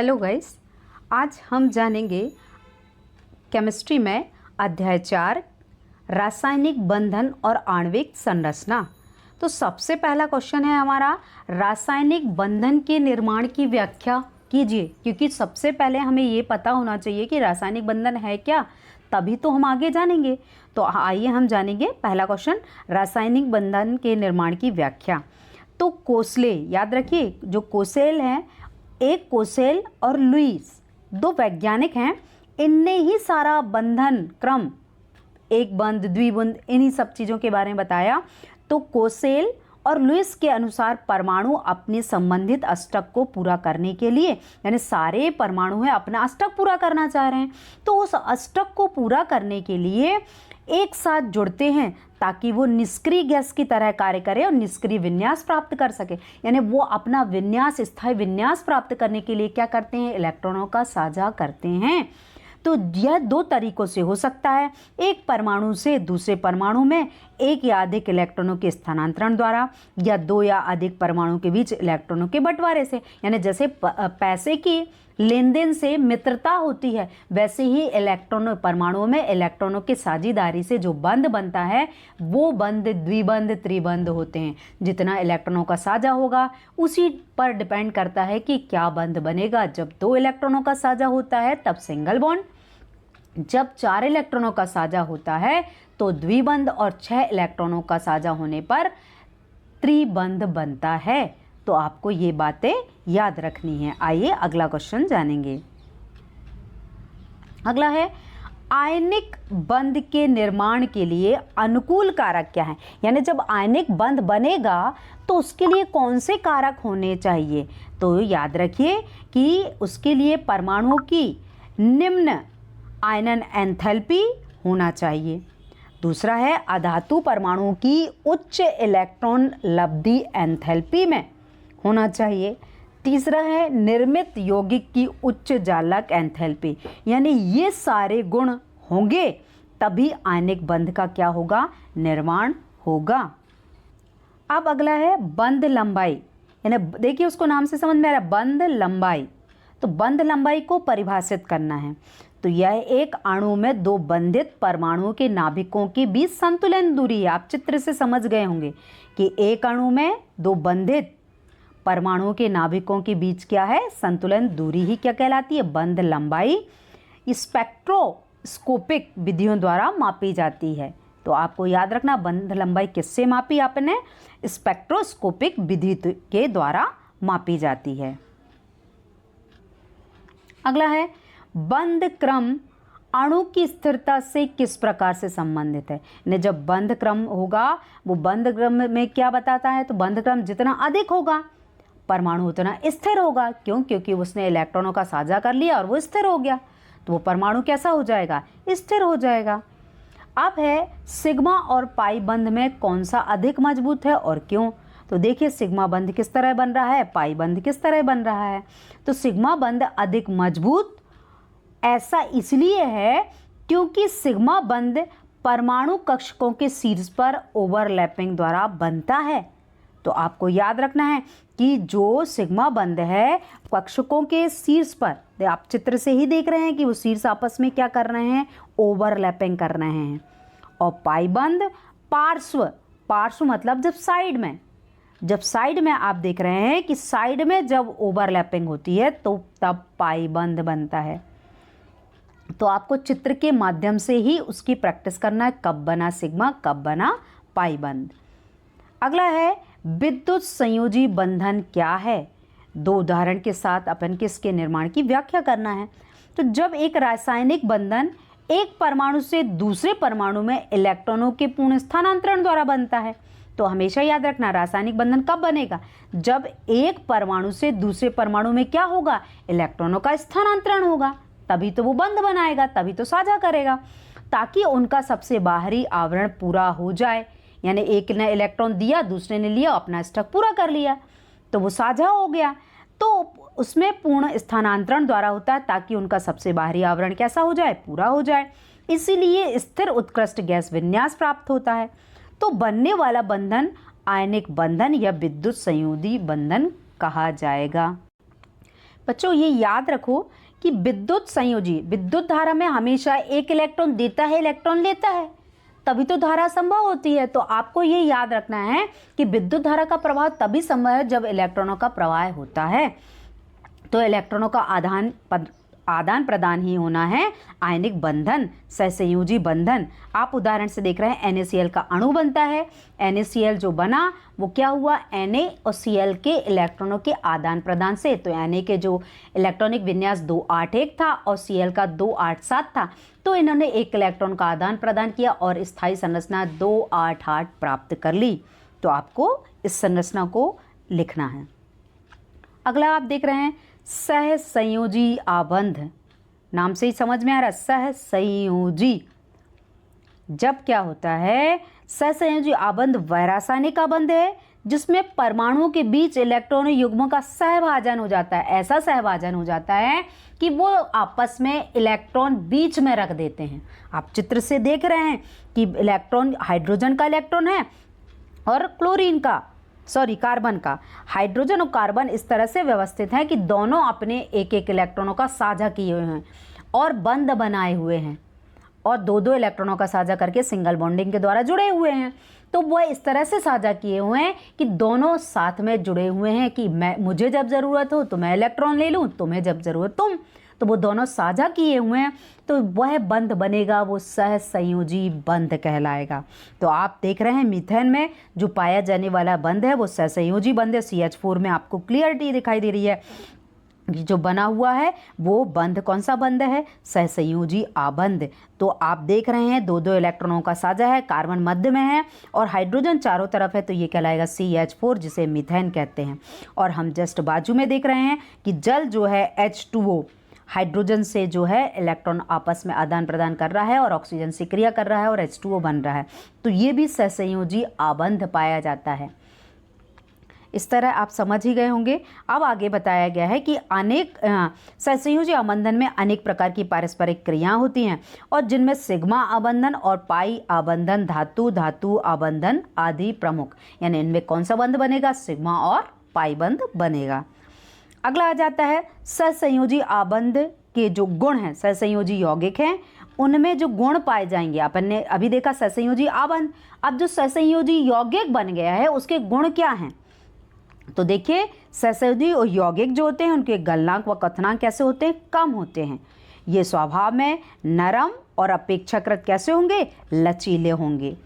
Hello guys, आज हम जानेंगे केमिस्ट्री में अध्याय 4 रासायनिक बंधन और आणविक संरचना। तो सबसे पहला क्वेश्चन है हमारा, रासायनिक बंधन के निर्माण की व्याख्या कीजिए। क्योंकि सबसे पहले हमें ये पता होना चाहिए कि रासायनिक बंधन है क्या, तभी तो हम आगे जानेंगे। तो आइए हम जानेंगे पहला क्वेश्चन, रासायनिक बंधन के निर्माण की व्याख्या। तो कोसले, याद रखिए, जो कोसेल हैं, एक कोसेल और लुईस, दो वैज्ञानिक हैं, इनने ही सारा बंधन क्रम, एक बंध, द्विबंध, इन्हीं सब चीज़ों के बारे में बताया। तो कोसेल और लुईस के अनुसार परमाणु अपने संबंधित अष्टक को पूरा करने के लिए, यानी सारे परमाणु हैं अपना अष्टक पूरा करना चाह रहे हैं, तो उस अष्टक को पूरा करने के लिए एक साथ जुड़ते हैं ताकि वो निष्क्रिय गैस की तरह कार्य करे और निष्क्रिय विन्यास प्राप्त कर सके। यानी वो अपना विन्यास, स्थायी विन्यास प्राप्त करने के लिए क्या करते हैं, इलेक्ट्रॉनों का साझा करते हैं। तो यह दो तरीकों से हो सकता है, एक परमाणु से दूसरे परमाणु में एक या अधिक इलेक्ट्रॉनों के स्थानांतरण द्वारा, या दो या अधिक परमाणु के बीच इलेक्ट्रॉनों के बंटवारे से। यानी जैसे पैसे की लेन देन से मित्रता होती है, वैसे ही इलेक्ट्रॉनों, परमाणुओं में इलेक्ट्रॉनों की साझेदारी से जो बंध बनता है वो बंध द्विबंध त्रिबंध होते हैं। जितना इलेक्ट्रॉनों का साझा होगा उसी पर डिपेंड करता है कि क्या बंध बनेगा। जब दो इलेक्ट्रॉनों का साझा होता है तब सिंगल बॉन्ड, जब 4 इलेक्ट्रॉनों का साझा होता है तो द्विबंध, और 6 इलेक्ट्रॉनों का साझा होने पर त्रिबंध बनता है। तो आपको ये बातें याद रखनी है। आइए अगला क्वेश्चन जानेंगे। अगला है, आयनिक बंध के निर्माण के लिए अनुकूल कारक क्या है। यानी जब आयनिक बंध बनेगा तो उसके लिए कौन से कारक होने चाहिए। तो याद रखिए कि उसके लिए परमाणुओं की निम्न आयनन एंथैल्पी होना चाहिए। दूसरा है, अधातु परमाणुओं की उच्च इलेक्ट्रॉन लब्धि एंथैल्पी में होना चाहिए। तीसरा है, निर्मित यौगिक की उच्च जालक एंथैल्पी। यानी ये सारे गुण होंगे तभी आयनिक बंध का क्या होगा, निर्माण होगा। अब अगला है बंध लंबाई। यानी देखिए, उसको नाम से समझ में आ रहा है, बंध लंबाई। तो बंध लंबाई को परिभाषित करना है। तो यह एक अणु में दो बंधित परमाणुओं के नाभिकों के बीच संतुलन दूरी है। आप चित्र से समझ गए होंगे कि एक अणु में दो बंधित परमाणुओं के नाभिकों के बीच क्या है, संतुलन दूरी ही क्या कहलाती है, बंध लंबाई। स्पेक्ट्रोस्कोपिक विधियों द्वारा मापी जाती है। तो आपको याद रखना, बंध लंबाई किससे मापी आपने, स्पेक्ट्रोस्कोपिक विधि के द्वारा मापी जाती है। अगला है, बंध क्रम अणु की स्थिरता से किस प्रकार से संबंधित है। ने जब बंध क्रम होगा, वो बंध क्रम में क्या बताता है, तो बंध क्रम जितना अधिक होगा परमाणु उतना स्थिर होगा। क्यों? क्योंकि उसने इलेक्ट्रॉनों का साझा कर लिया और वो स्थिर हो गया, तो वो परमाणु कैसा हो जाएगा, स्थिर हो जाएगा। अब है, सिग्मा और पाई बंध में कौन सा अधिक मजबूत है और क्यों। तो देखिए, सिग्मा बंध किस तरह बन रहा है, पाई बंध किस तरह बन रहा है। तो सिग्मा बंध अधिक मजबूत ऐसा इसलिए है क्योंकि सिग्मा बंध परमाणु कक्षकों के शीर्ष पर ओवरलैपिंग द्वारा बनता है। तो आपको याद रखना है कि जो सिग्मा बंध है कक्षकों के शीर्ष पर, आप चित्र से ही देख रहे हैं कि वो शीर्ष आपस में क्या कर रहे हैं, ओवरलैपिंग कर रहे हैं। और पाई बंध पार्श्व, पार्श्व मतलब जब साइड में, जब साइड में आप देख रहे हैं कि साइड में जब ओवरलैपिंग होती है तो तब पाई बंध बनता है। तो आपको चित्र के माध्यम से ही उसकी प्रैक्टिस करना है, कब बना सिग्मा, कब बना पाई बंध। अगला है, विद्युत संयोजी बंधन क्या है। दो उदाहरण के साथ अपन के इसके निर्माण की व्याख्या करना है। तो जब एक रासायनिक बंधन एक परमाणु से दूसरे परमाणु में इलेक्ट्रॉनों के पूर्ण स्थानांतरण द्वारा बनता है। तो हमेशा याद रखना, रासायनिक बंधन कब बनेगा, जब एक परमाणु से दूसरे परमाणु में क्या होगा, इलेक्ट्रॉनों का स्थानांतरण होगा, तभी तो वो बंध बनाएगा, तभी तो साझा करेगा, ताकि उनका सबसे बाहरी आवरण पूरा हो जाए। यानी एक ने इलेक्ट्रॉन दिया, दूसरे ने लिया, अपना अष्टक पूरा कर लिया, तो वो साझा हो गया। तो उसमें पूर्ण स्थानांतरण द्वारा होता है ताकि उनका सबसे बाहरी आवरण कैसा हो जाए, पूरा हो जाए। इसीलिए स्थिर उत्कृष्ट गैस विन्यास प्राप्त होता है। तो बनने वाला बंधन आयनिक बंधन या विद्युत संयोजी बंधन कहा जाएगा। बच्चों ये याद रखो कि विद्युत संयोजी, विद्युत धारा में हमेशा एक इलेक्ट्रॉन देता है, इलेक्ट्रॉन लेता है, तभी तो धारा संभव होती है। तो आपको ये याद रखना है कि विद्युत धारा का प्रवाह तभी संभव है जब इलेक्ट्रॉनों का प्रवाह होता है। तो इलेक्ट्रॉनों का आदान प्रदान ही होना है आयनिक बंधन, सहसंयोजी बंधन। आप उदाहरण से देख रहे हैं NaCl का अणु बनता है। NaCl जो बना वो क्या हुआ, Na और Cl के इलेक्ट्रॉनों के आदान प्रदान से। तो Na के जो इलेक्ट्रॉनिक विन्यास 281 था और Cl का 287 था, तो इन्होंने एक इलेक्ट्रॉन का आदान प्रदान किया और स्थायी संरचना 288 प्राप्त कर ली। तो आपको इस संरचना को लिखना है। अगला आप देख रहे हैं सहसंयोजी आबंध। नाम से ही समझ में आ रहा है, सहसंयोजी। जब क्या होता है, सहसंयोजी आबंध वैरासायनिक आबंध है जिसमें परमाणुओं के बीच इलेक्ट्रॉन युग्मों का सहभाजन हो जाता है। ऐसा सहभाजन हो जाता है कि वो आपस में इलेक्ट्रॉन बीच में रख देते हैं। आप चित्र से देख रहे हैं कि इलेक्ट्रॉन, हाइड्रोजन का इलेक्ट्रॉन है और कार्बन का। हाइड्रोजन और कार्बन इस तरह से व्यवस्थित हैं कि दोनों अपने एक एक इलेक्ट्रॉनों का साझा किए हुए हैं और बंध बनाए हुए हैं और दो दो इलेक्ट्रॉनों का साझा करके सिंगल बॉन्डिंग के द्वारा जुड़े हुए हैं। तो वह इस तरह से साझा किए हुए हैं कि दोनों साथ में जुड़े हुए हैं कि मुझे जब ज़रूरत हो तो मैं इलेक्ट्रॉन ले लूँ, तुम्हें जब ज़रूरत तुम। तो वो दोनों साझा किए हुए हैं, तो वह बंध बनेगा, वो सहसंयोजी बंध कहलाएगा। तो आप देख रहे हैं मीथेन में जो पाया जाने वाला बंध है वो सहसंयोजी बंध है। CH4 में आपको क्लियरिटी दिखाई दे रही है कि जो बना हुआ है वो बंध कौन सा बंध है, सहसंयोजी आबंध। तो आप देख रहे हैं दो दो इलेक्ट्रॉनों का साझा है, कार्बन मध्य में है और हाइड्रोजन चारों तरफ है, तो ये कहलाएगा CH4 जिसे मीथेन कहते हैं। और हम जस्ट बाजू में देख रहे हैं कि जल जो है H2O, हाइड्रोजन से जो है इलेक्ट्रॉन आपस में आदान प्रदान कर रहा है और ऑक्सीजन से क्रिया कर रहा है और H2O बन रहा है। तो ये भी सहसंयोजी आबंध पाया जाता है। इस तरह आप समझ ही गए होंगे। अब आगे बताया गया है कि अनेक सहसंयोजी आबंधन में अनेक प्रकार की पारस्परिक क्रियाएं होती हैं और जिनमें सिग्मा आबंधन और पाई आबंधन, धातु धातु आबंधन आदि प्रमुख। यानी इनमें कौन सा बंध बनेगा, सिग्मा और पाई बंध बनेगा। अगला आ जाता है सहसंयोजी आबंध के जो गुण हैं, सहसंयोजी यौगिक हैं, उनमें जो गुण पाए जाएंगे। अपन ने अभी देखा सहसंयोजी आबंध, अब जो सहसंयोजी यौगिक बन गया है उसके गुण क्या हैं। तो देखिए सहसंयोजी यौगिक जो होते हैं उनके गलनांक व क्वथनांक कैसे होते हैं, कम होते हैं। ये स्वभाव में नरम और अपेक्षाकृत कैसे होंगे, लचीले होंगे।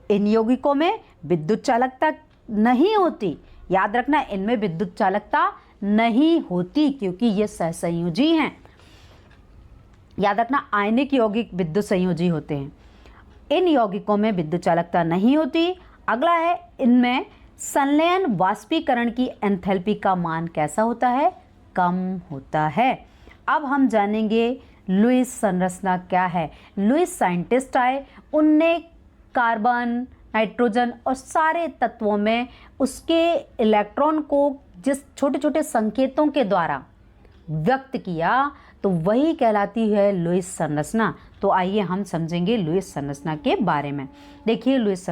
इन यौगिकों में विद्युत चालकता नहीं होती, याद रखना इनमें विद्युत चालकता नहीं होती क्योंकि ये सहसंयोजी हैं। याद रखना आयनिक यौगिक विद्युत संयोजी होते हैं, इन यौगिकों में विद्युत चालकता नहीं होती। अगला है इनमें संलयन वाष्पीकरण की एंथैल्पी का मान कैसा होता है, कम होता है। अब हम जानेंगे लुईस संरचना क्या है। लुईस साइंटिस्ट आए, उनने कार्बन, नाइट्रोजन और सारे तत्वों में उसके इलेक्ट्रॉन को जिस छोटे छोटे संकेतों के द्वारा व्यक्त किया तो वही कहलाती है लुईस संरचना। तो आइए हम समझेंगे लुईस संरचना के बारे में। देखिए लुईस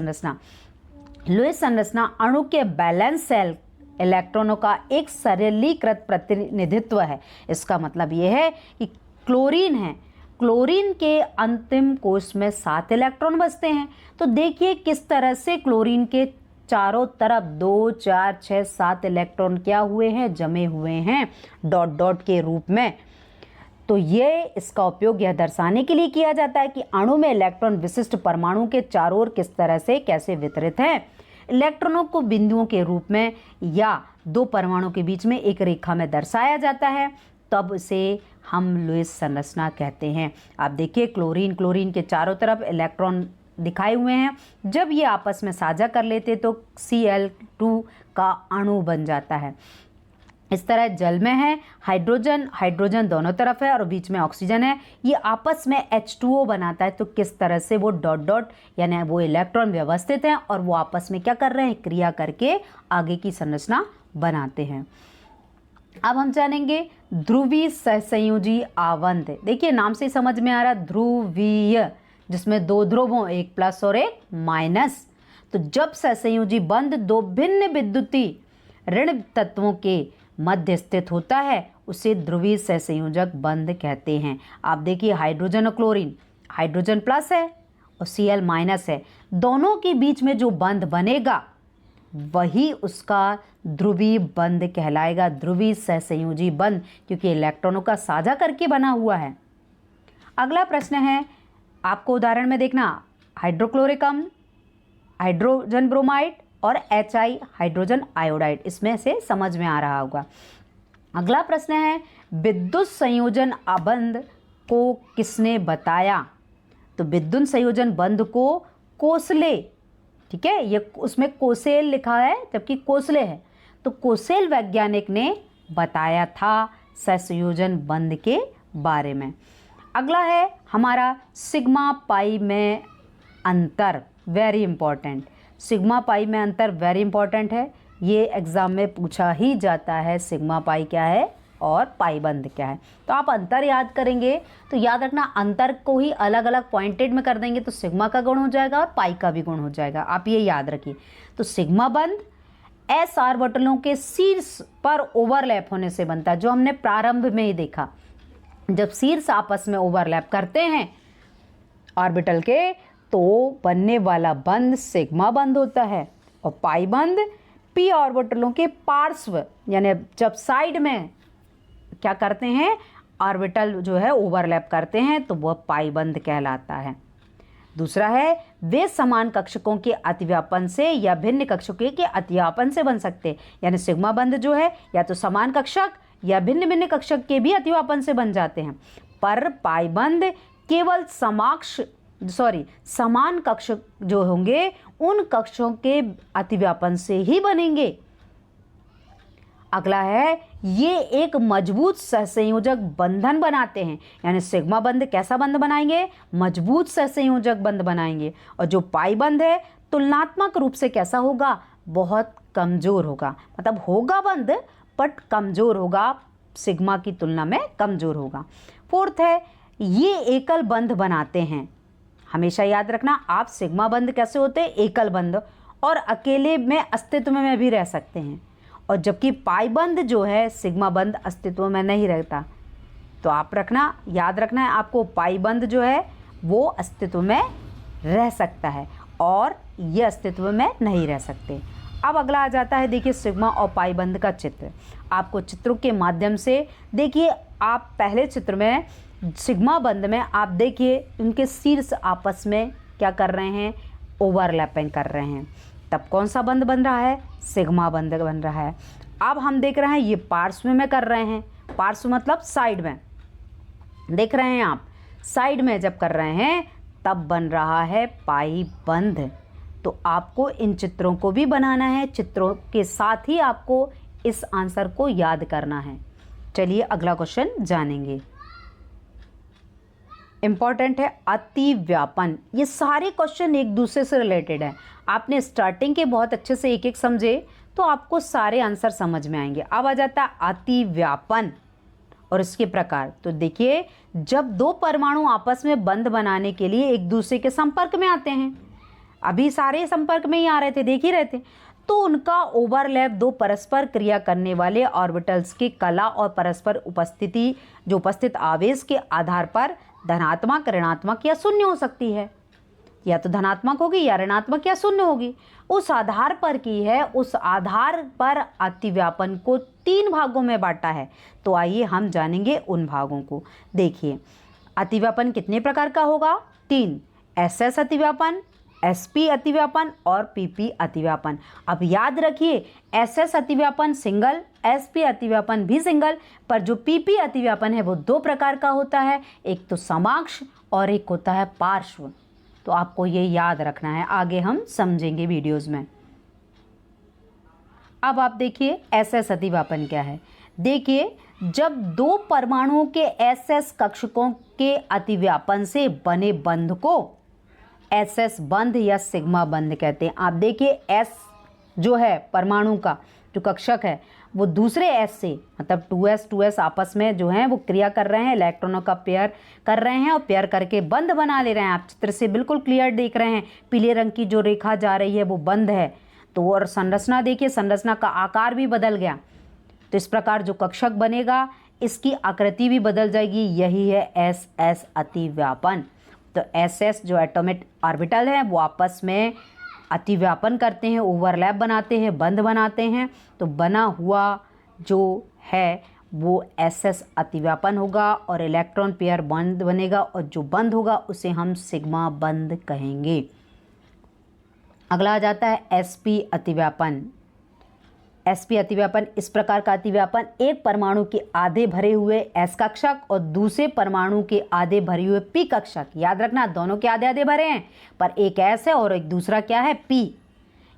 संरचना अणु के बैलेंस सेल इलेक्ट्रॉनों का एक सरलीकृत प्रतिनिधित्व है। इसका मतलब ये है कि क्लोरीन है, क्लोरीन के अंतिम कोष में 7 इलेक्ट्रॉन बचते हैं। तो देखिए किस तरह से क्लोरीन के चारों तरफ 2, 4, 6, 7 इलेक्ट्रॉन क्या हुए हैं, जमे हुए हैं डॉट डॉट के रूप में। तो ये इसका उपयोग यह दर्शाने के लिए किया जाता है कि अणु में इलेक्ट्रॉन विशिष्ट परमाणु के चारों ओर किस तरह से कैसे वितरित हैं। इलेक्ट्रॉनों को बिंदुओं के रूप में या दो परमाणु के बीच में एक रेखा में दर्शाया जाता है, तब इसे हम लुईस संरचना कहते हैं। आप देखिए क्लोरीन के चारों तरफ इलेक्ट्रॉन दिखाए हुए हैं। जब ये आपस में साझा कर लेते तो Cl2 का अणु बन जाता है। इस तरह जल में है हाइड्रोजन दोनों तरफ है और बीच में ऑक्सीजन है, ये आपस में H2O बनाता है। तो किस तरह से वो डॉट डॉट यानी वो इलेक्ट्रॉन व्यवस्थित हैं और वो आपस में क्या कर रहे हैं, क्रिया करके आगे की संरचना बनाते हैं। अब हम जानेंगे ध्रुवीय सहसंयोजी आबंध। देखिए नाम से समझ में आ रहा है ध्रुवीय, जिसमें 2 ध्रुव हों, एक प्लस और एक माइनस। तो जब सहसंयोजी बंध 2 भिन्न विद्युतीय ऋण तत्वों के मध्य स्थित होता है उसे ध्रुवीय सहसंयोजक बंध कहते हैं। आप देखिए हाइड्रोजन और क्लोरीन, हाइड्रोजन प्लस है और Cl माइनस है, दोनों के बीच में जो बंध बनेगा वही उसका ध्रुवीय बंध कहलाएगा, ध्रुवीय सहसंयोजी बंध, क्योंकि इलेक्ट्रॉनों का साझा करके बना हुआ है। अगला प्रश्न है, आपको उदाहरण में देखना, हाइड्रोक्लोरिक अम्ल, हाइड्रोजन ब्रोमाइड और HI हाइड्रोजन आयोडाइड, इसमें से समझ में आ रहा होगा। अगला प्रश्न है, विद्युत संयोजन बंध को किसने बताया? तो विद्युत संयोजन बंध को कोसले, ठीक है, ये उसमें कोसेल लिखा है जबकि कोसले है, तो कोसेल वैज्ञानिक ने बताया था सहसंयोजन बंध के बारे में। अगला है हमारा सिग्मा पाई में अंतर, वेरी इंपॉर्टेंट। सिग्मा पाई में अंतर वेरी इंपॉर्टेंट है, ये एग्ज़ाम में पूछा ही जाता है, सिग्मा पाई क्या है और पाई बंध क्या है। तो आप अंतर याद करेंगे तो याद रखना, अंतर को ही अलग अलग पॉइंटेड में कर देंगे तो सिग्मा का गुण हो जाएगा और पाई का भी गुण हो जाएगा, आप ये याद रखिए। तो सिग्मा बंध एस ऑर्बिटलों के शीर्ष पर ओवरलैप होने से बनता है, जो हमने प्रारंभ में ही देखा, जब शीर्ष आपस में ओवरलैप करते हैं ऑर्बिटल के तो बनने वाला बंध सिग्मा बंध होता है। और पाई बंध पी ऑर्बिटलों के पार्श्व, यानी जब साइड में क्या करते हैं, ऑर्बिटल जो है ओवरलैप करते हैं तो वह पाई बंध कहलाता है। दूसरा है, वे समान कक्षकों के अतिव्यापन से या भिन्न कक्षकों के अतिव्यापन से बन सकते हैं, यानी सिग्मा बंध जो है या तो समान कक्षक या भिन्न भिन्न कक्षक के भी अतिव्यापन से बन जाते हैं, पर पाई बंध केवल समान कक्षक जो होंगे उन कक्षों के अतिव्यापन से ही बनेंगे। अगला है, ये एक मजबूत सहसंयोजक बंधन बनाते हैं, यानी सिग्मा बंध कैसा बंध बनाएंगे, मजबूत सहसंयोजक बंध बनाएंगे। और जो पाई बंध है तुलनात्मक रूप से कैसा होगा, बहुत कमजोर होगा, मतलब होगा बंध बट कमजोर होगा, सिग्मा की तुलना में कमजोर होगा। फोर्थ है, ये एकल बंध बनाते हैं। हमेशा याद रखना, आप सिग्मा बंध कैसे होते हैं, एकल बंध, और अकेले में अस्तित्व में भी रह सकते हैं, और जबकि पाई बंध जो है सिग्मा बंध अस्तित्व में नहीं रहता। तो आप रखना, याद रखना है आपको, पाई बंध जो है वो अस्तित्व में रह सकता है और ये अस्तित्व में नहीं रह सकते। अब अगला आ जाता है, देखिए सिग्मा और पाई बंध का चित्र। आपको चित्रों के माध्यम से देखिए, आप पहले चित्र में सिग्मा बंध में आप देखिए उनके शीर्ष आपस में क्या कर रहे हैं, ओवरलैपिंग कर रहे हैं, तब कौन सा बंध बन रहा है, सिग्मा बंध बन रहा है। अब हम देख रहे हैं ये पार्श्व में कर रहे हैं, पार्श्व मतलब साइड में, देख रहे हैं आप, साइड में जब कर रहे हैं तब बन रहा है पाई बंध। तो आपको इन चित्रों को भी बनाना है, चित्रों के साथ ही आपको इस आंसर को याद करना है। चलिए अगला क्वेश्चन जानेंगे। इम्पॉर्टेंट है अतिव्यापन। ये सारे क्वेश्चन एक दूसरे से रिलेटेड है, आपने स्टार्टिंग के बहुत अच्छे से एक एक समझे तो आपको सारे आंसर समझ में आएंगे। अब आ जाता है अतिव्यापन और इसके प्रकार। तो देखिए, जब दो परमाणु आपस में बंध बनाने के लिए एक दूसरे के संपर्क में आते हैं, अभी सारे संपर्क में ही आ रहे थे, देख ही रहे थे, तो उनका ओवरलैप दो परस्पर क्रिया करने वाले ऑर्बिटल्स की कला और परस्पर उपस्थिति, जो उपस्थित आवेश के आधार पर धनात्मक, ऋणात्मक या शून्य हो सकती है, या तो धनात्मक होगी या ऋणात्मक या शून्य होगी, उस आधार पर की है। उस आधार पर अतिव्यापन को 3 भागों में बांटा है। तो आइए हम जानेंगे उन भागों को। देखिए, अतिव्यापन कितने प्रकार का होगा, 3, SS अतिव्यापन, SP अतिव्यापन और PP अतिव्यापन। अब याद रखिए, SS अतिव्यापन सिंगल, SP अतिव्यापन भी सिंगल, पर जो PP अतिव्यापन है वो 2 प्रकार का होता है, एक तो समाक्ष और एक होता है पार्श्व। तो आपको ये याद रखना है, आगे हम समझेंगे वीडियोस में। अब आप देखिए SS अतिव्यापन क्या है। देखिए, जब 2 परमाणुओं के SS कक्षकों के अतिव्यापन से बने बंध को SS बंध या सिग्मा बंध कहते हैं। आप देखिए, S जो है परमाणु का जो कक्षक है वो दूसरे S से, मतलब 2s आपस में जो है वो क्रिया कर रहे हैं, इलेक्ट्रॉनों का पेयर कर रहे हैं और पेयर करके बंध बना ले रहे हैं। आप चित्र से बिल्कुल क्लियर देख रहे हैं, पीले रंग की जो रेखा जा रही है वो बंध है। तो और संरचना देखिए, संरचना का आकार भी बदल गया। तो इस प्रकार जो कक्षक बनेगा, इसकी आकृति भी बदल जाएगी, यही है एस एस अतिव्यापन। तो एस एस जो एटॉमिक ऑर्बिटल है वो आपस में अतिव्यापन करते हैं, ओवरलैप बनाते हैं, बंध बनाते हैं। तो बना हुआ जो है वो एस एस अतिव्यापन होगा और इलेक्ट्रॉन पेयर बंद बनेगा, और जो बंद होगा उसे हम सिग्मा बंद कहेंगे। अगला आ जाता है एसपी अतिव्यापन। एसपी अतिव्यापन इस प्रकार का अतिव्यापन, एक परमाणु के आधे भरे हुए एस कक्षक और दूसरे परमाणु के आधे भरे हुए पी कक्षक। याद रखना दोनों के आधे आधे भरे हैं, पर एक एस है और एक दूसरा क्या है, पी।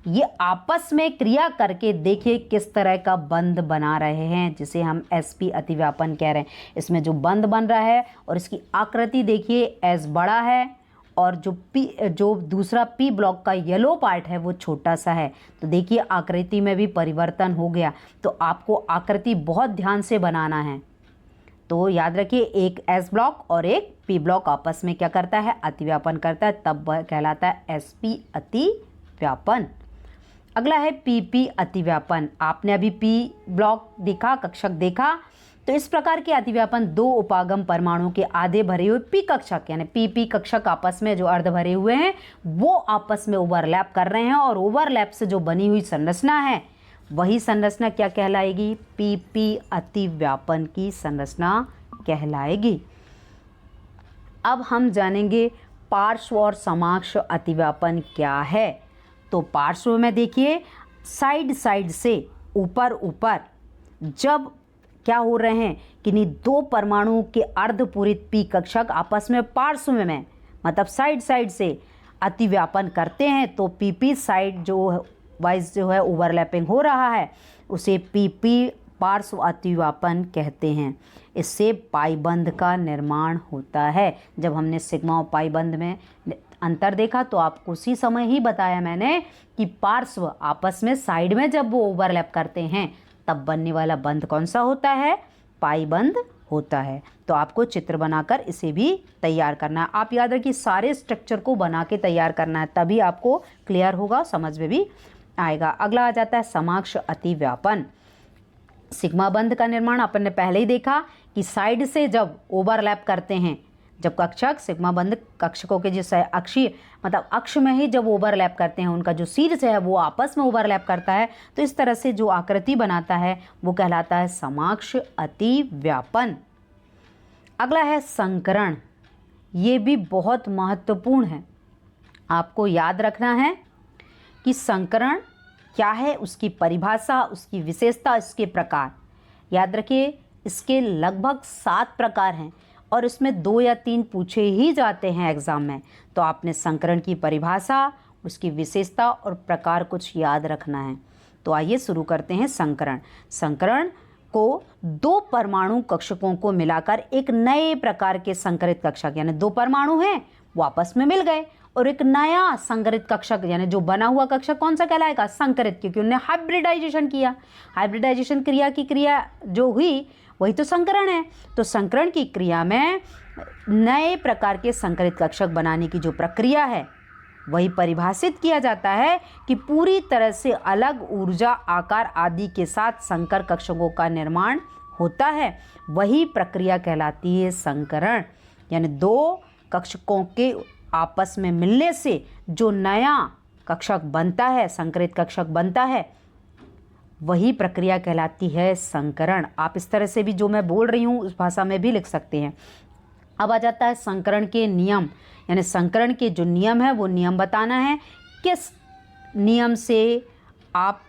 ये आपस में क्रिया करके देखिए किस तरह का बंध बना रहे हैं, जिसे हम एसपी अतिव्यापन कह रहे हैं। इसमें जो बंध बन रहा है और इसकी आकृति देखिए, एस बड़ा है और जो दूसरा पी ब्लॉक का येलो पार्ट है वो छोटा सा है। तो देखिए आकृति में भी परिवर्तन हो गया। तो आपको आकृति बहुत ध्यान से बनाना है। तो याद रखिए, एक एस ब्लॉक और एक पी ब्लॉक आपस में क्या करता है, अतिव्यापन करता है, तब वह कहलाता है एसपी अतिव्यापन। अगला है पीपी अतिव्यापन। आपने अभी पी ब्लॉक देखा, कक्षक देखा। तो इस प्रकार के अतिव्यापन दो उपागम परमाणु के आधे भरे हुए पी कक्षक यानी पीपी कक्षक आपस में जो अर्ध भरे हुए हैं वो आपस में ओवरलैप कर रहे हैं, और ओवरलैप से जो बनी हुई संरचना है वही संरचना क्या कहलाएगी, पीपी अतिव्यापन की संरचना कहलाएगी। अब हम जानेंगे पार्श्व और समाक्ष अतिव्यापन क्या है। तो पार्श्व में देखिए, साइड साइड से ऊपर ऊपर जब क्या हो रहे हैं कि नहीं, दो परमाणु के अर्धपूरित पी कक्षक आपस में पार्श्व में मतलब साइड साइड से अतिव्यापन करते हैं, तो पीपी साइड जो वाइज जो है ओवरलैपिंग हो रहा है उसे पीपी पार्श्व अतिव्यापन कहते हैं। इससे पाइबंध का निर्माण होता है। जब हमने सिग्मा और पाइबंध में अंतर देखा तो आपको उसी समय ही बताया मैंने कि पार्श्व आपस में साइड में जब वो ओवरलैप करते हैं तब बनने वाला बंध कौन सा होता है, पाइबंध होता है। तो आपको चित्र बनाकर इसे भी तैयार करना है। आप याद रखिए सारे स्ट्रक्चर को बना के तैयार करना है, तभी आपको क्लियर होगा, समझ में भी आएगा। अगला आ जाता है समाक्ष अतिव्यापन। सिग्मा बंध का निर्माण अपन ने पहले ही देखा कि साइड से जब ओवरलैप करते हैं, जब कक्षक सिग्मा बंध कक्षकों के जिस अक्षीय मतलब अक्ष में ही जब ओवरलैप करते हैं, उनका जो शीर्ष है वो आपस में ओवरलैप करता है, तो इस तरह से जो आकृति बनाता है वो कहलाता है समाक्ष अतिव्यापन। अगला है संकरण। ये भी बहुत महत्वपूर्ण है। आपको याद रखना है कि संकरण क्या है, उसकी परिभाषा, उसकी विशेषता, इसके प्रकार। याद रखिए इसके लगभग 7 प्रकार हैं और इसमें 2 या 3 पूछे ही जाते हैं एग्जाम में। तो आपने संकरण की परिभाषा, उसकी विशेषता और प्रकार कुछ याद रखना है। तो आइए शुरू करते हैं संकरण। संकरण को 2 परमाणु कक्षकों को मिलाकर एक नए प्रकार के संकरित कक्षक यानी 2 परमाणु हैं वो आपस में मिल गए और एक नया संकरित कक्षक यानी जो बना हुआ कक्षक कौन सा कहलाएगा, संकरित, क्योंकि उन्होंने हाइब्रिडाइजेशन किया। हाइब्रिडाइजेशन क्रिया की क्रिया जो हुई वही तो संकरण है। तो संकरण की क्रिया में नए प्रकार के संकरित कक्षक बनाने की जो प्रक्रिया है वही परिभाषित किया जाता है कि पूरी तरह से अलग ऊर्जा, आकार आदि के साथ संकर कक्षकों का निर्माण होता है। वही प्रक्रिया कहलाती है संकरण। यानी 2 कक्षकों के आपस में मिलने से जो नया कक्षक बनता है, संकरित कक्षक बनता है, वही प्रक्रिया कहलाती है संकरण। आप इस तरह से भी जो मैं बोल रही हूँ उस भाषा में भी लिख सकते हैं। अब आ जाता है संकरण के नियम, यानी संकरण के जो नियम है वो नियम बताना है। किस नियम से आप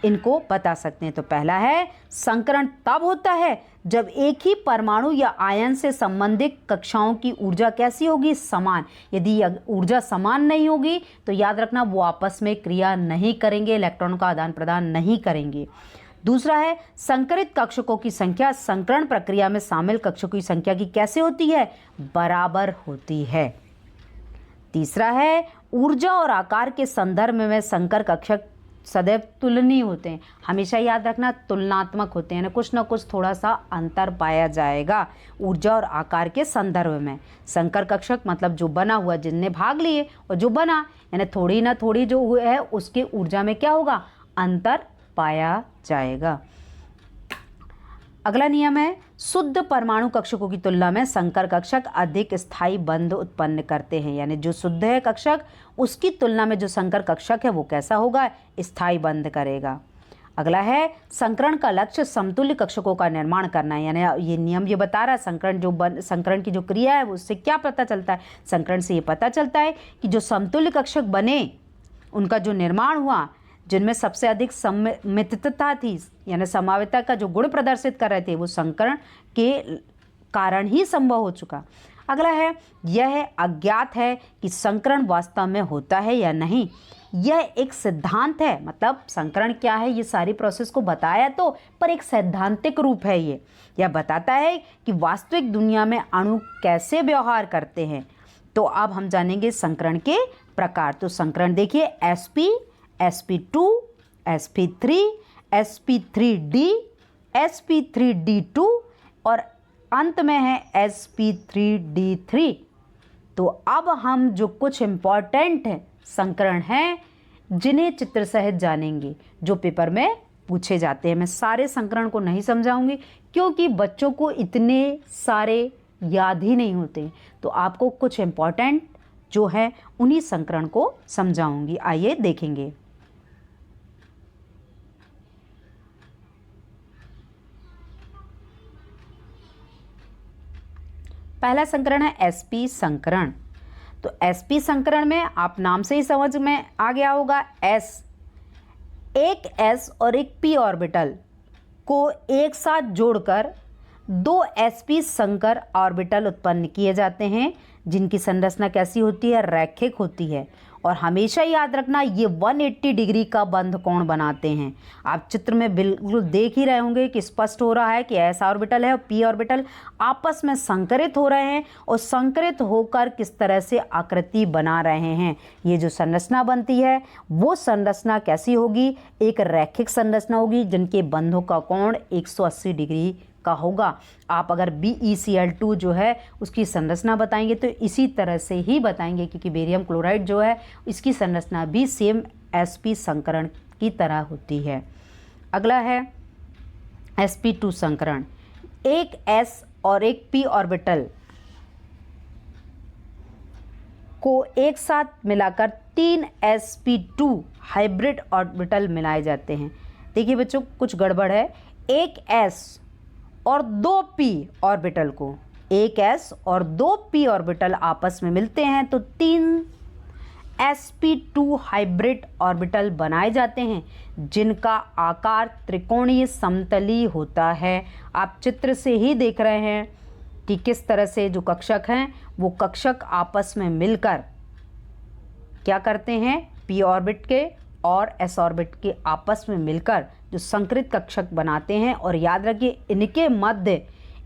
इनको बता सकते हैं? तो पहला है संकरण तब होता है जब एक ही परमाणु या आयन से संबंधित कक्षाओं की ऊर्जा कैसी होगी, समान। यदि ऊर्जा समान नहीं होगी तो याद रखना वो आपस में क्रिया नहीं करेंगे, इलेक्ट्रॉनों का आदान प्रदान नहीं करेंगे। दूसरा है संकरित कक्षकों की संख्या संकरण प्रक्रिया में शामिल कक्षकों की संख्या की कैसे होती है, बराबर होती है। तीसरा है ऊर्जा और आकार के संदर्भ में संकर कक्षक सदैव तुलनीय होते हैं। हमेशा याद रखना तुलनात्मक होते हैं, ना कुछ थोड़ा सा अंतर पाया जाएगा ऊर्जा और आकार के संदर्भ में। संकर कक्षक मतलब जो बना हुआ, जिनने भाग लिए, और जो बना यानी थोड़ी ना थोड़ी जो हुए है उसके ऊर्जा में क्या होगा, अंतर पाया जाएगा। अगला नियम है शुद्ध परमाणु कक्षकों की तुलना में संकर कक्षक अधिक स्थायी बंध उत्पन्न करते हैं, यानी जो शुद्ध है कक्षक उसकी तुलना में जो संकर कक्षक है वो कैसा होगा, स्थायी बंध करेगा। अगला है संकरण का लक्ष्य समतुल्य कक्षकों का निर्माण करना है, यानी ये नियम ये बता रहा है संकरण की जो क्रिया है वो उससे क्या पता चलता है, संकरण से ये पता चलता है कि जो समतुल्य कक्षक बने उनका जो निर्माण हुआ, जिनमें सबसे अधिक सममितता थी यानी समावेता का जो गुण प्रदर्शित कर रहे थे, वो संकरण के कारण ही संभव हो चुका। अगला है यह अज्ञात है कि संकरण वास्तव में होता है या नहीं, यह एक सिद्धांत है। मतलब संकरण क्या है ये सारी प्रोसेस को बताया तो, पर एक सैद्धांतिक रूप है ये। यह बताता है कि वास्तविक दुनिया में अणु कैसे व्यवहार करते हैं। तो अब हम जानेंगे संकरण के प्रकार। तो संकरण देखिए sp, sp2, sp3, sp3d, sp3d2 और अंत में है sp3d3। तो अब हम जो कुछ इम्पॉर्टेंट संकरण हैं जिन्हें चित्र सहित जानेंगे, जो पेपर में पूछे जाते हैं। मैं सारे संकरण को नहीं समझाऊंगी क्योंकि बच्चों को इतने सारे याद ही नहीं होते, तो आपको कुछ इम्पॉर्टेंट जो है उन्हीं संकरण को समझाऊंगी। आइए देखेंगे। पहला संकरण है sp संकरण। तो sp संकरण में आप नाम से ही समझ में आ गया होगा, एक s और एक p ऑर्बिटल को एक साथ जोड़कर दो sp संकर ऑर्बिटल उत्पन्न किए जाते हैं, जिनकी संरचना कैसी होती है, रैखिक होती है। और हमेशा याद रखना ये 180 डिग्री का बंध कोण बनाते हैं। आप चित्र में बिल्कुल देख ही रहे होंगे कि स्पष्ट हो रहा है कि s ऑर्बिटल है और p ऑर्बिटल आपस में संकरित हो रहे हैं और संकरित होकर किस तरह से आकृति बना रहे हैं। ये जो संरचना बनती है वो संरचना कैसी होगी, एक रैखिक संरचना होगी जिनके बंधों का कोण 180 डिग्री का होगा। आप अगर BeCl2 जो है उसकी संरचना बताएंगे तो इसी तरह से ही बताएंगे, क्योंकि बेरियम क्लोराइड जो है इसकी संरचना भी सेम sp संकरण की तरह होती है। अगला है sp2 संकरण। एक s और एक p ऑर्बिटल को एक साथ मिलाकर 3 sp2 हाइब्रिड ऑर्बिटल मिलाए जाते हैं। देखिए बच्चों कुछ गड़बड़ है, एक s और 2 p ऑर्बिटल को, एक s और 2 p ऑर्बिटल आपस में मिलते हैं तो 3 sp2 हाइब्रिड ऑर्बिटल बनाए जाते हैं, जिनका आकार त्रिकोणीय समतलीय होता है। आप चित्र से ही देख रहे हैं कि किस तरह से जो कक्षक हैं वो कक्षक आपस में मिलकर क्या करते हैं, p ऑर्बिट के और s ऑर्बिट के आपस में मिलकर जो संकरित कक्षक बनाते हैं। और याद रखिए इनके मध्य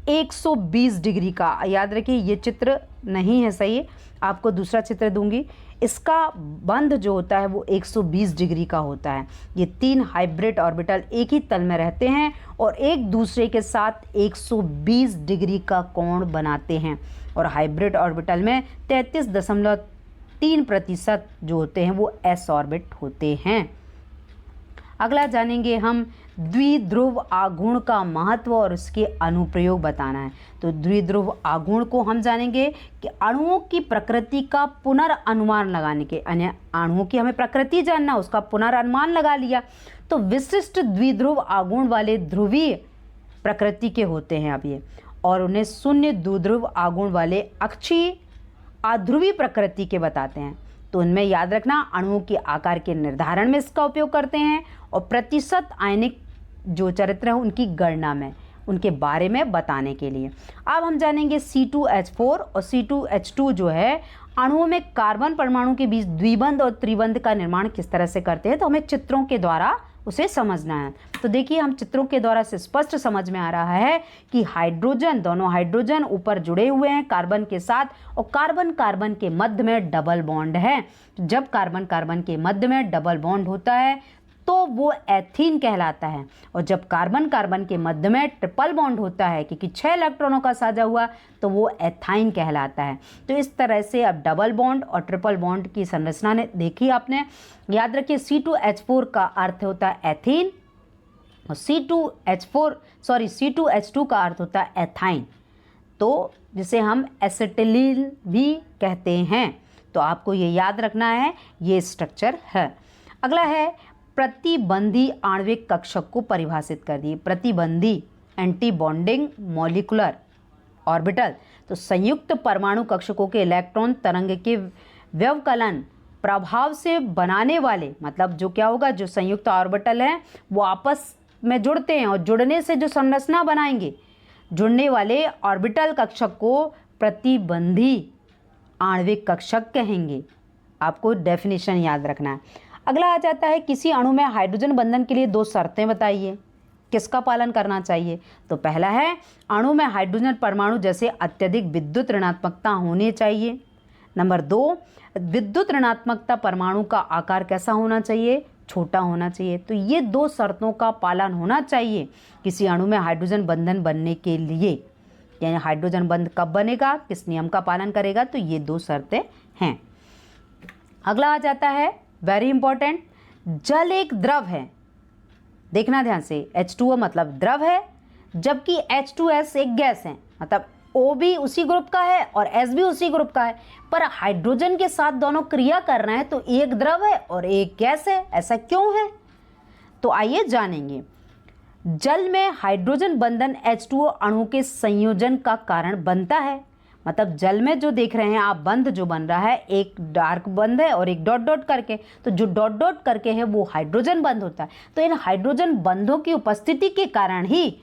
120 डिग्री का, याद रखिए ये चित्र नहीं है सही, आपको दूसरा चित्र दूंगी, इसका बंध जो होता है वो 120 डिग्री का होता है। ये 3 हाइब्रिड ऑर्बिटल एक ही तल में रहते हैं और एक दूसरे के साथ 120 डिग्री का कोण बनाते हैं। और हाइब्रिड ऑर्बिटल में 33.3% जो होते हैं वो s ऑर्बिट होते हैं। अगला जानेंगे हम द्विध्रुव आघूर्ण का महत्व और उसके अनुप्रयोग बताना है। तो द्विध्रुव आघूर्ण को हम जानेंगे कि अणुओं की प्रकृति का पुनर्अनुमान लगाने के, अन्य अणुओं की हमें प्रकृति जानना, उसका पुनर्अनुमान लगा लिया तो विशिष्ट द्विध्रुव आघूर्ण वाले ध्रुवीय प्रकृति के होते हैं अब ये, और उन्हें शून्य द्विध्रुव आघूर्ण वाले अक्षीय अध्रुवी प्रकृति के बताते हैं। तो उनमें याद रखना अणुओं के आकार के निर्धारण में इसका उपयोग करते हैं और प्रतिशत आयनिक जो चरित्र है उनकी गणना में, उनके बारे में बताने के लिए। अब हम जानेंगे C2H4 और C2H2 जो है अणुओं में कार्बन परमाणु के बीच द्विबंध और त्रिबंध का निर्माण किस तरह से करते हैं, तो हमें चित्रों के द्वारा उसे समझना है। तो देखिए हम चित्रों के द्वारा से स्पष्ट समझ में आ रहा है कि हाइड्रोजन, दोनों हाइड्रोजन ऊपर जुड़े हुए हैं कार्बन के साथ और कार्बन कार्बन के मध्य में डबल बॉन्ड है। जब कार्बन कार्बन के मध्य में डबल बॉन्ड होता है तो वो एथीन कहलाता है, और जब कार्बन कार्बन के मध्य में ट्रिपल बॉन्ड होता है क्योंकि 6 इलेक्ट्रॉनों का साझा हुआ तो वो एथाइन कहलाता है। तो इस तरह से अब डबल बॉन्ड और ट्रिपल बॉन्ड की संरचना ने देखी आपने। याद रखिए C2H4 का अर्थ होता है एथीन, और C2H2 का अर्थ होता है एथाइन, तो जिसे हम एसिटिलीन भी कहते हैं। तो आपको ये याद रखना है, ये स्ट्रक्चर है। अगला है प्रतिबंधी आणविक कक्षक को परिभाषित कर दिए। प्रतिबंधी एंटी बॉन्डिंग मॉलिक्यूलर ऑर्बिटल, तो संयुक्त परमाणु कक्षकों के इलेक्ट्रॉन तरंग के व्यवकलन प्रभाव से बनाने वाले, मतलब जो क्या होगा, जो संयुक्त ऑर्बिटल हैं वो आपस में जुड़ते हैं और जुड़ने से जो संरचना बनाएंगे, जुड़ने वाले ऑर्बिटल कक्षक को प्रतिबंधी आणविक कक्षक कहेंगे। आपको डेफिनेशन याद रखना है। अगला आ जाता है किसी अणु में हाइड्रोजन बंधन के लिए 2 शर्तें बताइए, किसका पालन करना चाहिए। तो पहला है अणु में हाइड्रोजन परमाणु जैसे अत्यधिक विद्युत ऋणात्मकता होनी चाहिए। नंबर 2, विद्युत ऋणात्मकता परमाणु का आकार कैसा होना चाहिए, छोटा होना चाहिए। तो ये 2 शर्तों का पालन होना चाहिए किसी अणु में हाइड्रोजन बंधन बनने के लिए। यानी हाइड्रोजन बंध कब बनेगा, किस नियम का पालन करेगा, तो ये 2 शर्तें हैं। अगला आ जाता है वेरी इंपॉर्टेंट, जल एक द्रव है। देखना ध्यान से, H2O मतलब द्रव है, जबकि H2S एक गैस है। मतलब O भी उसी ग्रुप का है और S भी उसी ग्रुप का है, पर हाइड्रोजन के साथ दोनों क्रिया कर रहे हैं, तो एक द्रव है और एक गैस है। ऐसा क्यों है, तो आइए जानेंगे। जल में हाइड्रोजन बंधन H2O अणु के संयोजन का कारण बनता है। मतलब जल में जो देख रहे हैं आप बंध जो बन रहा है, एक डार्क बंध है और एक डॉट डॉट करके, तो जो डॉट डॉट करके है वो हाइड्रोजन बंध होता है। तो इन हाइड्रोजन बंधों की उपस्थिति के कारण ही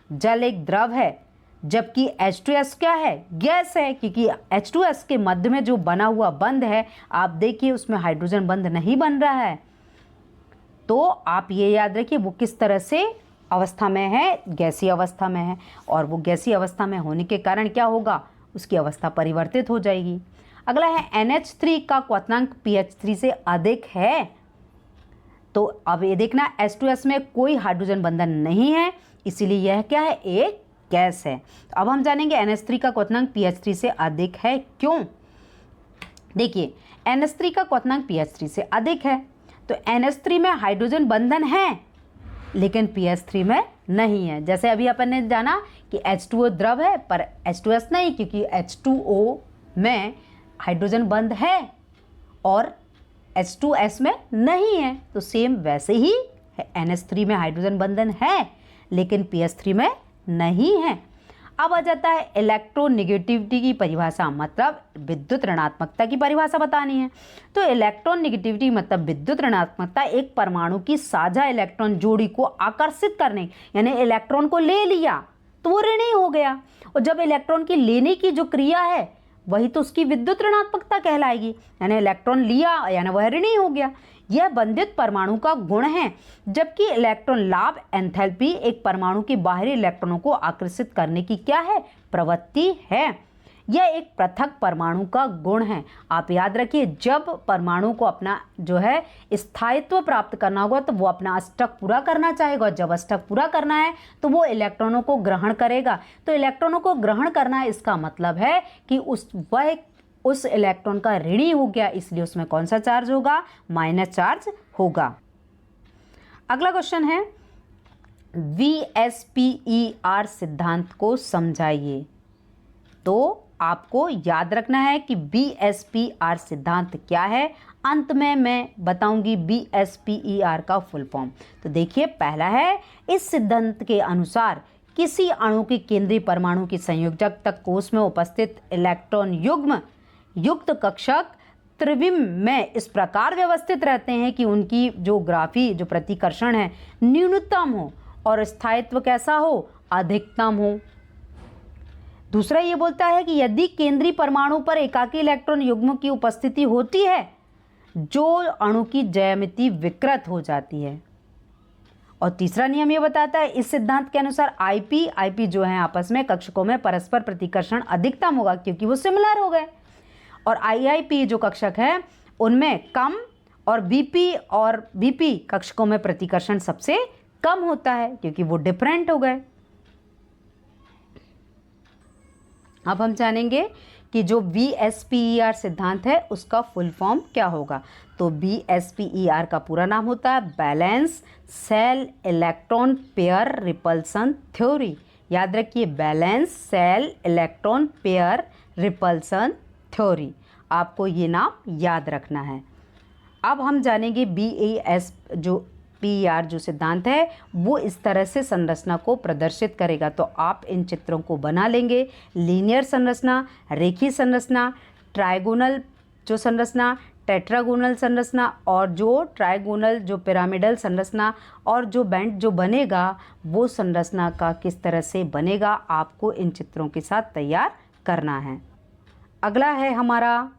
जल एक द्रव है, जबकि H2S क्या है, गैस है। क्योंकि H2S के मध्य में जो बना हुआ बंध है, आप देखिए उसमें हाइड्रोजन बंध नहीं बन रहा है। तो आप ये याद रखिए वो किस तरह से अवस्था में है, गैसीय अवस्था में है, और वो गैसीय अवस्था में होने के कारण क्या होगा, उसकी अवस्था परिवर्तित हो जाएगी। अगला है NH3 का क्वथनांक pH3 से अधिक है। तो अब ये देखना, H2S में कोई हाइड्रोजन बंधन नहीं है, इसीलिए यह क्या है, एक गैस है। तो अब हम जानेंगे NH3 का क्वथनांक pH3 से अधिक है क्यों। देखिए NH3 का क्वथनांक pH3 से अधिक है, तो NH3 में हाइड्रोजन बंधन है लेकिन pH3 में नहीं है। जैसे अभी अपन ने जाना कि H2O द्रव है पर H2S नहीं, क्योंकि H2O में हाइड्रोजन बंध है और H2S में नहीं है। तो सेम वैसे ही NH3 में हाइड्रोजन बंधन है लेकिन pH3 में नहीं है। अब आ जाता है इलेक्ट्रोनेगेटिविटी की परिभाषा, मतलब विद्युत ऋणात्मकता की परिभाषा बतानी है। तो इलेक्ट्रोनेगेटिविटी मतलब विद्युत ऋणात्मकता एक परमाणु की साझा इलेक्ट्रॉन जोड़ी को आकर्षित करने, यानी इलेक्ट्रॉन को ले लिया तो वो ऋणी हो गया, और जब इलेक्ट्रॉन की लेने की जो क्रिया है वही तो उसकी विद्युत ऋणात्मकता कहलाएगी। यानी इलेक्ट्रॉन लिया यानी वह ऋणी हो गया। यह बंधित परमाणु का गुण है, जबकि इलेक्ट्रॉन लाभ एंथैल्पी एक परमाणु के बाहरी इलेक्ट्रॉनों को आकर्षित करने की क्या है, प्रवृत्ति है। यह एक पृथक परमाणु का गुण है। आप याद रखिए, जब परमाणु को अपना जो है स्थायित्व प्राप्त करना होगा तो वो अपना अष्टक पूरा करना चाहेगा, जब अष्टक पूरा करना है तो वो इलेक्ट्रॉनों को ग्रहण करेगा। तो इलेक्ट्रॉनों को ग्रहण करना है, इसका मतलब है कि वह उस इलेक्ट्रॉन का ऋणी हो गया, इसलिए उसमें कौन सा चार्ज होगा, माइनस चार्ज होगा। अगला क्वेश्चन है VSPER सिद्धांत को समझाइए। तो आपको याद रखना है कि VSPER सिद्धांत क्या है। अंत में मैं बताऊंगी VSPER का फुल फॉर्म। तो देखिए, पहला है, इस सिद्धांत के अनुसार किसी अणु के केंद्रीय परमाणु की संयोजक तक कोश में उपस्थित इलेक्ट्रॉन युग्म युक्त कक्षक त्रिविम में इस प्रकार व्यवस्थित रहते हैं कि उनकी जो ग्राफी जो प्रतिकर्षण है न्यूनतम हो और स्थायित्व कैसा हो, अधिकतम हो। दूसरा ये बोलता है कि यदि केंद्रीय परमाणु पर एकाकी इलेक्ट्रॉन युग्म की उपस्थिति होती है जो अणु की ज्यामिति विकृत हो जाती है। और तीसरा नियम ये बताता है, इस सिद्धांत के अनुसार IP जो है आपस में कक्षकों में परस्पर प्रतिकर्षण अधिकतम होगा क्योंकि वो सिमिलर हो गए, और IIP जो कक्षक है उनमें कम, और BP कक्षकों में प्रतिकर्षण सबसे कम होता है क्योंकि वो डिफरेंट हो गए। अब हम जानेंगे कि जो VSPER सिद्धांत है उसका फुल फॉर्म क्या होगा। तो VSPER का पूरा नाम होता है balance cell electron pair repulsion theory. याद रखिए, balance cell electron pair repulsion theory, आपको ये नाम याद रखना है। अब हम जानेंगे BASPER जो सिद्धांत है वो इस तरह से संरचना को प्रदर्शित करेगा। तो आप इन चित्रों को बना लेंगे। लीनियर संरचना, रेखीय संरचना, ट्राइगोनल जो संरचना, टेट्रागोनल संरचना और जो ट्राइगोनल जो पिरामिडल संरचना और जो बैंड जो बनेगा वो संरचना का किस तरह से बनेगा, आपको इन चित्रों के साथ तैयार करना है। अगला है हमारा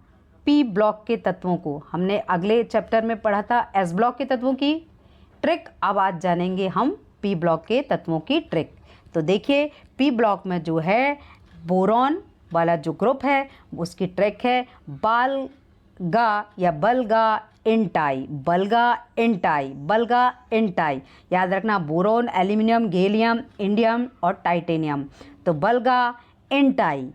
P ब्लॉक के तत्वों को। हमने अगले चैप्टर में पढ़ा था S ब्लॉक के तत्वों की ट्रिक। अब आज जानेंगे हम P ब्लॉक के तत्वों की ट्रिक। तो देखिए, P ब्लॉक में जो है बोरॉन वाला जो ग्रुप है उसकी ट्रिक है बालगा या बलगा इंटाई, बलगा इंटाई, बलगा इंटाई। याद रखना, बोरॉन, एल्यूमिनियम, गैलियम, इंडियम और टाइटेनियम, तो बलगा इंटाई।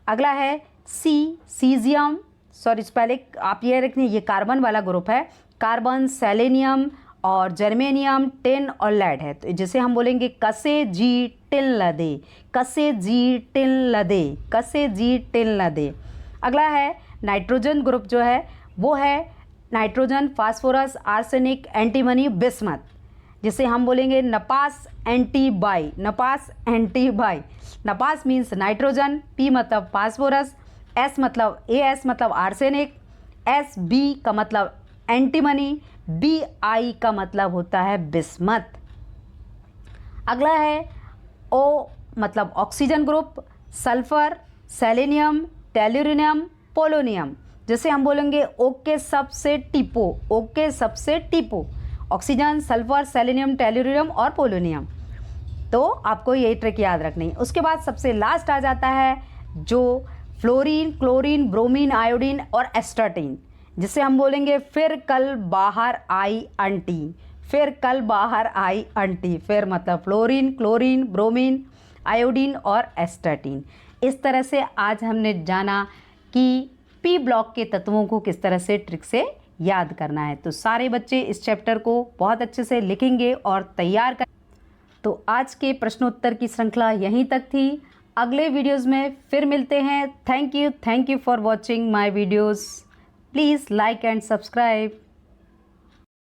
अगला है सीजियम, सॉरी पहले आप ये रखिए, ये कार्बन वाला ग्रुप है, कार्बन, सेलेनियम और जर्मेनियम, टिन और लेड है। तो जिसे हम बोलेंगे कसे जी टिन लदे, कसे जी टिन लदे, कसे जी टिन लदे। अगला है नाइट्रोजन ग्रुप जो है वो है nitrogen, phosphorus, arsenic, antimony, bismuth, जिसे हम बोलेंगे नपास एंटीबाई, नपास एंटीबाई। नपास मीन्स नाइट्रोजन, P मतलब फास्फोरस, S मतलब AS मतलब आर्सेनिक, SB का मतलब एंटीमनी, BI का मतलब होता है बिस्मथ। अगला है O मतलब oxygen group, sulphur, selenium, tellurium, polonium, जिसे हम बोलेंगे O के सबसे टिपो, O के सबसे टिपो, ऑक्सीजन, सल्फर, सेलेनियम, टेल्यूरिनियम और पोलोनियम। तो आपको यही ट्रिक याद रखनी है। उसके बाद सबसे लास्ट आ जाता है जो फ्लोरीन, क्लोरीन, ब्रोमीन, आयोडीन और एस्टाटीन, जिसे हम बोलेंगे फिर कल बाहर आई आंटी, फिर कल बाहर आई आंटी। फिर मतलब फ्लोरीन, क्लोरीन, ब्रोमीन, आयोडीन और एस्टाटीन। इस तरह से आज हमने जाना कि P ब्लॉक के तत्वों को किस तरह से ट्रिक से याद करना है। तो सारे बच्चे इस चैप्टर को बहुत अच्छे से लिखेंगे और तैयार कर। तो आज के प्रश्नोत्तर की श्रृंखला यहीं तक थी। अगले वीडियोज़ में फिर मिलते हैं। Thank you for watching my videos. Please like and subscribe.